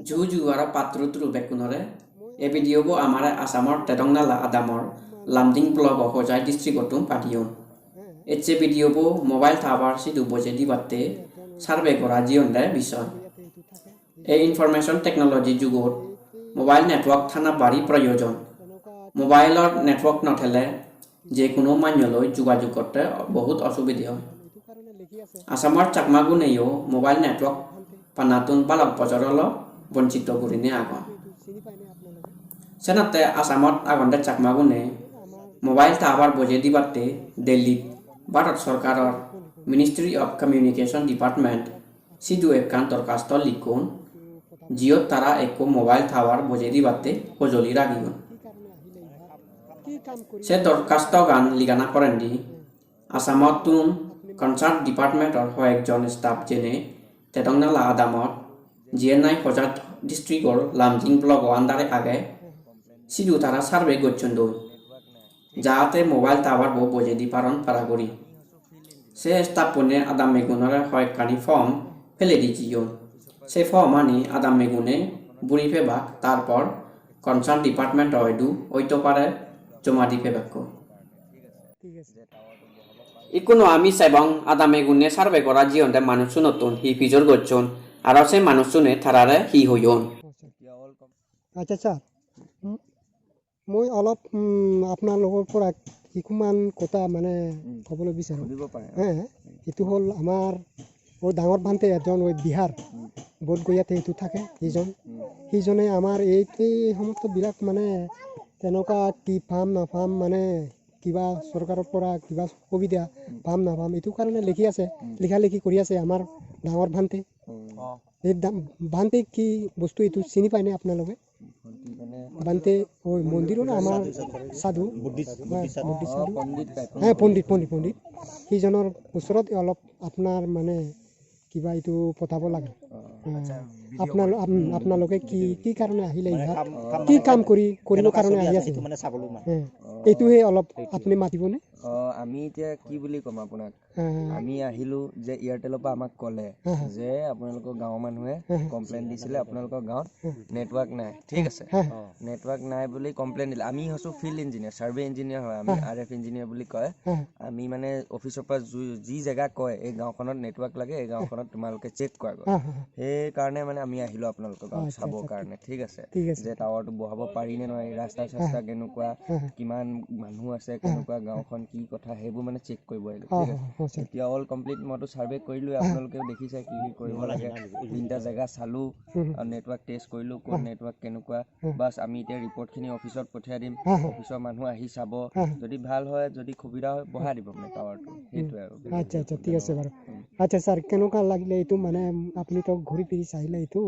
जुआर पात्रु बेकुनरे ए भिडिअबो आमारे आसामर तेदंगनाला आदामर लामदिं blog हजाय डिस्ट्रिक्टम पाटियोन एचे भिडिअबो mobile tower सिदु बजेदि बाते सार्वे करा जियनदे विषय ए इनफरमेशन टेक्नोलॉजी जुगत मोबाइल नेटवर्क थाना बारी प्रयोजन मोबाइलर नेटवर्क नथेले जेकुनो मान्यलय যোগাযোগ करते बहुत असुविधा হয় आसामर चाकमा गुनेयो मोबाइल नेटवर्क पानातुन बालक बजरल वंचित गुरिने आगन सेनाते आसामत आगनदे चाकमा गुने मोबाइल टावर बजेदि बाते दिल्ली भारत सरकारर मिनिस्ट्री ऑफ कम्युनिकेशन डिपार्टमेंट सिदु एकान दरखास्त लिखुन जियो तारा एको मोबाइल टावर बजेदि बाते हजलि रागिगन से दरखास्त गान लिगाना करेंदि आसामत तुम कनसार्ट डिपार्टमेंटर हो एकजन स्टाफ जेने तेदंगनाला आदामत जिएनआई हजात डिस्ट्रिक्टर लामजिं ब्लग आन्दारे आगे सिदु तारा सार्वे गच्छन्दो जाहाते मोबाइल टावर बो बजेदि पारन पारागुरी से स्टाफ पुने आदाम मेगुनरे हो एकखानि फर्म फेलेदि जियन से फर्म आनी आदाम मेगुने बुरी फेबाक तारपर कनसार्ट डिपार्टमेंट हयदु ओइतो पारे जमा দি फेबाकको इकुनो आमी साइबां आदामे गुने सार्वे करा जियनदे मानुसु नतुन हि फिजर गच्छन आरो से मानुसुने थारारे हि होयन আচ্ছা স্যার মই অলপ আপনার লগৰ পৰা কিমান কথা মানে ক'বলৈ বিচাৰো হ্যাঁ এটো হল আমাৰ ও ডাঙৰ ভান্তে এজন ওই বিহাৰ বোধ গয়াতে এটো থাকে এইজনে আমাৰ এই সমস্ত বিলাক মানে তেনেকুৱা কি ফাৰ্ম না ফাৰ্ম মানে কিবা সৰকাৰেৰ পৰা কিবা সুবিধা পাম না পাম এটো কাৰণে লিখি আছে লিখি কৰি আছে আমাৰ ডাঙৰ ভান্তে এই ভান্তে কি বস্তু এটো চিনি পায়নে আপোনালোকে ভান্তে ওই মন্দিরও না আমার সাধু হ্যাঁ পণ্ডিত সেইজনৰ ওচৰত অলপ আপোনাৰ মানে কিবা এটো পতাব লাগে আপোনালোকে কি কাৰণে আহিলে কি কাম কৰিব কাৰণে আহি আছে মানে চাবলৈ এইটোহে অলপ আপুনি মাতিবনে আমি এতিয়া কি বুলি কম আপোনাক আমি আহিলো যে এয়াৰটেলৰ পৰা আমাক ক'লে যে আপোনালোকৰ গাঁৱৰ মানুহে কমপ্লেইন দিছিলে আপোনালোকৰ গাঁৱত নেটৱৰ্ক নাই ঠিক আছে নেটৱৰ্ক নাই বুলি কমপ্লেইন দিলে আমি হসু ফিল্ড ইঞ্জিনিয়াৰ সাৰ্ভে ইঞ্জিনিয়াৰ হয় আমি আৰএফ ইঞ্জিনিয়াৰ বুলি কয় আমি মানে অফিসৰ পৰা যি জায়গা কয় এই গাঁওখনত নেটৱৰ্ক লাগে এই গাঁওখনত তোমালোকে চেক কৰা সেই কাৰণে মানে আমি আহিলো আপোনালোকৰ গাঁৱত চাবৰ কাৰণে ঠিক আছে যে টাৱাৰটো বহাব পাৰি নে নহয় ৰাস্তা কেনেকুৱা কিমান মানুহ আছে কেনেকুৱা গাঁওখন কি কথা হেবু মানে চেক কৰিব আহিলো ঠিক আছে এতিয়া অল কমপ্লিট মটো সাৰ্ভে কৰিলো আপোনালোকে দেখিছে কি কৰিব লাগে তিনটা জায়গা চালু আৰু নেটৱৰ্ক টেষ্ট কৰিলো কোন নেটৱৰ্ক কেনেকুৱা বাস আমি এতিয়া ৰিপৰ্ট খিনি অফিসত পঠিয়াই দিম অফিসৰ মানুহ আহি চাব যদি ভাল হয় যদি সুবিধা হয় বঢ়াই দিব মানে টাৱাৰটো হেতুৱে আৰু আচ্ছা ঠিক আছে বাৰু আচ্ছা স্যাৰ কেনেকুৱা লাগিলে এটো মানে আপুনি তো ঘুৰি ফিৰি চাইলে এটো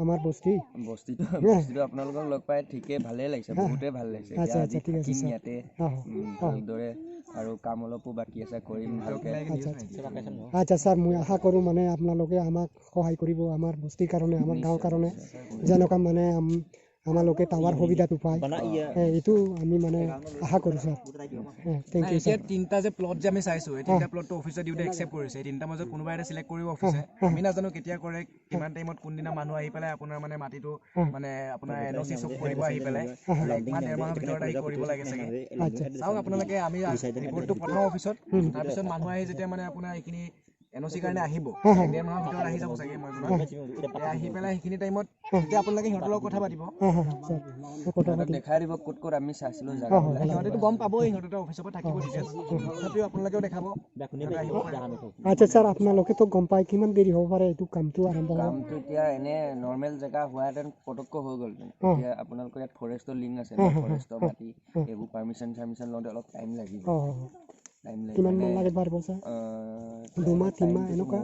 আমাৰ বস্তিটো আপোনালোকক লগ পাই ঠিকে ভালে লাগিছে বহুতে ভাল লাগিছে আচ্ছা ঠিক আছে ইয়াতে ভালদৰে আৰু কাম অলপো বাকি আছে কৰিম ভালকে আচ্ছা স্যাৰ মই আশা কৰো মানে আপোনালোকে আমাক সহায় কৰিব আমাৰ বস্তিৰ কাৰণে আমাৰ গাঁৱৰ কাৰণে যেনেকুৱা মানে আমালোকে টাৱাৰ সুবিধাটো পায় এইটো আমি মানে আশা কৰো স্যার থ্যাংক ইউ স্যার তিনটা যে প্লট যে আমি চাইছো এই তিনটা প্লটটো অফিসে দিউতে একসেপ্ট কৰিছে এই তিনটা মাজত কোনোবা এটা সিলেক্ট কৰিব অফিসে আমি নাজানো কেতিয়া কৰে কিমান টাইমত কোন দিনা মানুহ আহি পেলাই আপোনাৰ মানে মাটিটো মানে আপোনাৰ এনওসি চব কৰিব আহি পেলাই একমাহ ডেৰমাহৰ ভিতৰত আহি কৰিব লাগে চাগে চাওক আপোনালোকে আমি ৰিপৰ্টটো পঠাও অফিসত তাৰ পিছত মানুহ আহি যেতিয়া মানে আপোনাৰ এইখিনি এনওসি কাৰণে আহিব ডেৰমাহৰ ভিতৰত আহি যাব চাগে মই আহি পেলাই এইখিনি টাইমত তেতিয়া আপোনালোকে সিহঁতৰ লগত কথা পাতিব দেখাই দিব ক'ত আমি চাইছিলো জায়গা সিহঁতেতো গম পাব সিহঁতৰ অফিসৰ পৰা থাকিব ডিটেইলছ তথাপিও আপোনালোকেও দেখাব আচ্ছা স্যাৰ আপোনালোকে তো গম পাই কিমান দেৰি হ'ব পাৰে এইটো কামটো আৰম্ভ কামটো এতিয়া এনে নৰ্মেল জায়গা হোৱাতেন পটককৈ হৈ গ'ল এতিয়া আপোনালোকৰ ইয়াত ফৰেষ্টৰ লিংক আছে ফৰেষ্টৰ মাটি এইবোৰ পাৰমিশন লওঁতে অলপ টাইম লাগিব কিমান মান লাগে পাৰবো স্যাৰ দুমাহ তিনমাহ এনেকুৱা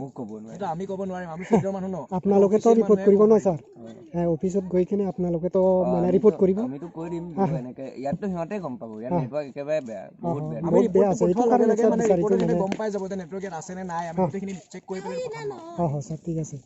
এটা আমি ক'ব নোৱাৰিম আমি ফিল্ডৰ মানুহ ন আপোনালোকে তো ৰিপৰ্ট কৰিব ন স্যাৰ অফিসত গৈ কিনে আপোনালোকে তো মানে ৰিপৰ্ট কৰিব আমিতো কৈ দিম এনেকে ইয়াততো সিহঁতে গম পাব ইয়াত নেটৱৰ্ক একেবাৰে বেয়া বহুত বেয়া আমি বেয়া আছে এইটো কাৰণে মানে ৰিপৰ্ট গম পাই যাব যে নেটৱৰ্ক ইয়াত আছে নে নাই আমি গোটেইখিনি চেক কৰি পেলাই পঠাম ন স্যাৰ ঠিক আছে